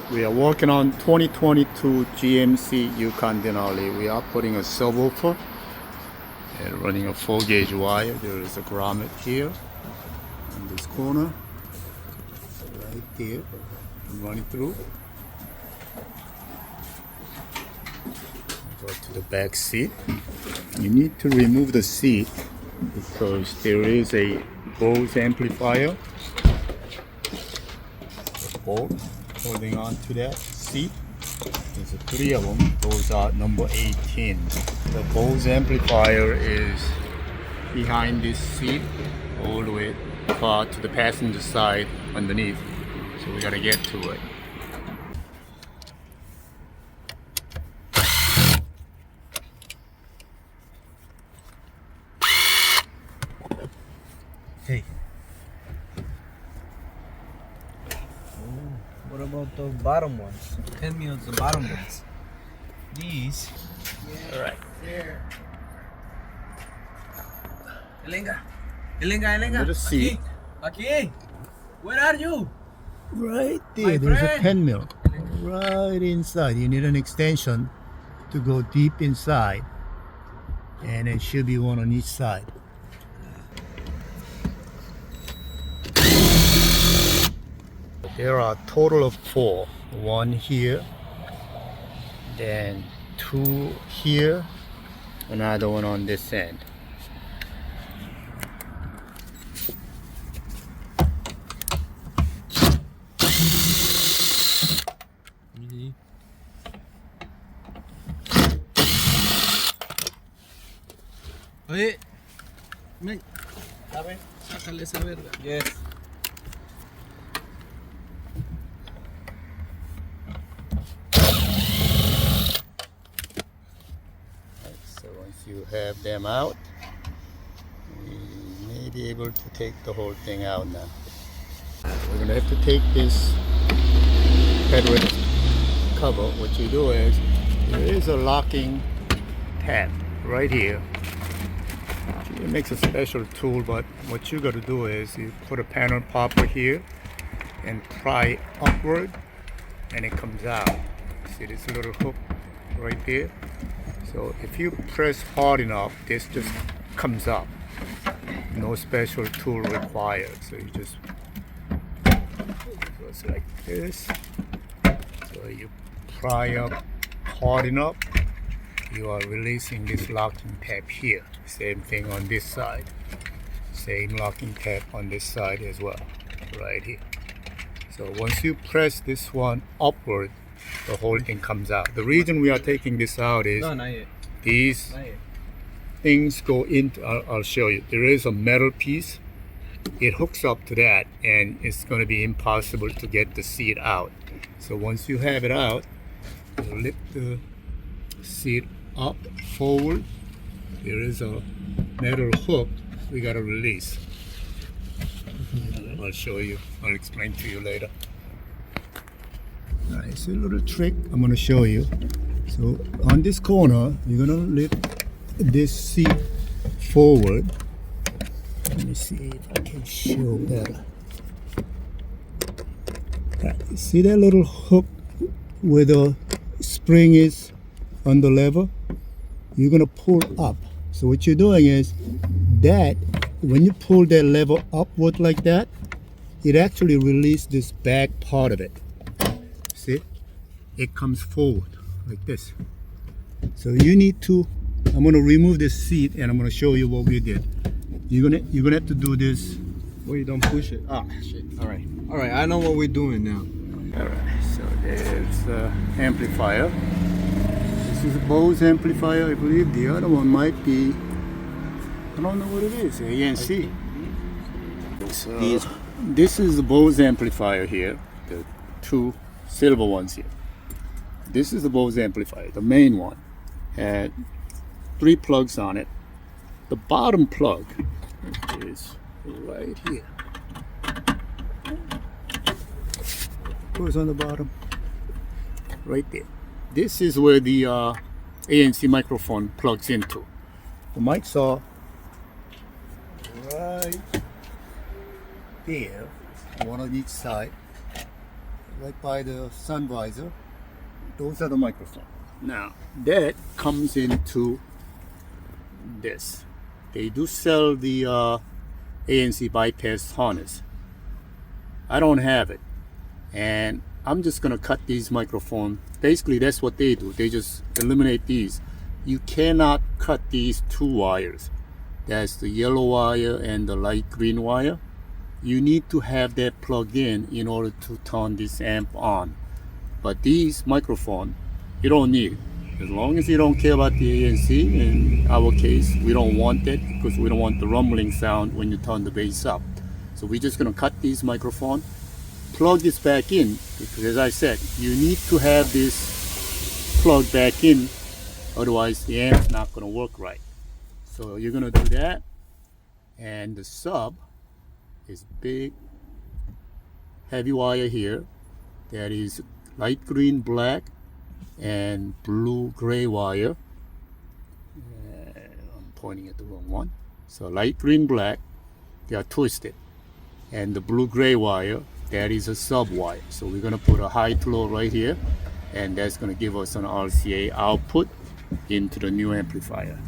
We are working on 2022 GMC Yukon Denali. We are putting a subwoofer and running a 4-gauge wire. There is a grommet here in this corner, right there. Run it through. Go to the back seat. You need to remove the seat because there is a Bose amplifier bolt holding on to that seat. There's 3 of them. Those are number 18. The Bose amplifier is behind this seat, all the way far to the passenger side underneath. So we gotta get to it. Hey. What about the bottom ones? 10 meals, the bottom ones. These. All right. Elenga. Elenga. Little seat. Aquí. Where are you? Right there. My There's friend. a 10 mil. Right inside. You need an extension to go deep inside. And it should be one on each side. There are a total of 4. 1 here, then 2 here, another one on this end. Oye, ven. A ver, sácale esa verga. Yes. So once you have them out, you may be able to take the whole thing out now. We're going to have to take this headrest cover. What you do is, there is a locking tab right here. It makes a special tool, but what you got to do is you put a panel popper here and pry upward and it comes out. See this little hook right there? So if you press hard enough, this just comes up. No special tool required. So you just goes like this. So you pry up hard enough, you are releasing this locking tab here. Same thing on this side. Same locking tab on this side as well, right here. So once you press this one upward, the whole thing comes out. The reason we are taking this out is No, not yet. these Not yet. things go into, I'll show you. There is a metal piece. It hooks up to that and it's going to be impossible to get the seat out. So once you have it out, you lift the seat up forward. There is a metal hook we got to release. I'll show you. I'll explain to you later. Alright, it's a little trick I'm going to show you. So on this corner, you're going to lift this seat forward. Let me see if I can show better. Right, see that little hook where the spring is on the lever? You're going to pull up. So what you're doing is that when you pull that lever upward like that, it actually releases this back part of it. See? It comes forward like this. So you need to, I'm going to remove this seat and I'm going to show you what we did. You're gonna have to do this. Wait, don't push it. Ah, shit. All right, I know what we're doing now. All right, so there's the amplifier. This is a Bose amplifier, I believe. The other one might be, I don't know what it is, ANC. So this is the Bose amplifier here, the 2 silver ones here. This is the Bose amplifier, the main one. Had 3 plugs on it. The bottom plug is right here. Goes on the bottom, right there. This is where the ANC microphone plugs into. The mics are right there, one on each side. right by the sun visor. Those are the microphones. Now that comes into this. They do sell the ANC bypass harness. I don't have it, and I'm just gonna cut these microphones. Basically, that's what they do. They just eliminate these. You cannot cut these two wires. That's the yellow wire and the light green wire. You need to have that plugged in order to turn this amp on. But these microphones, you don't need it. As long as you don't care about the ANC, in our case, we don't want that because we don't want the rumbling sound when you turn the bass up. So we're just gonna cut these microphones, plug this back in, because as I said, you need to have this plugged back in, otherwise the amp's not gonna work right. So you're gonna do that, and the sub is big, heavy wire here that is light green, black, and blue gray wire. I'm pointing at the wrong one. So light green, black, they are twisted, and the blue gray wire, that is a sub wire. So we're gonna put a high to low right here, and that's gonna give us an RCA output into the new amplifier.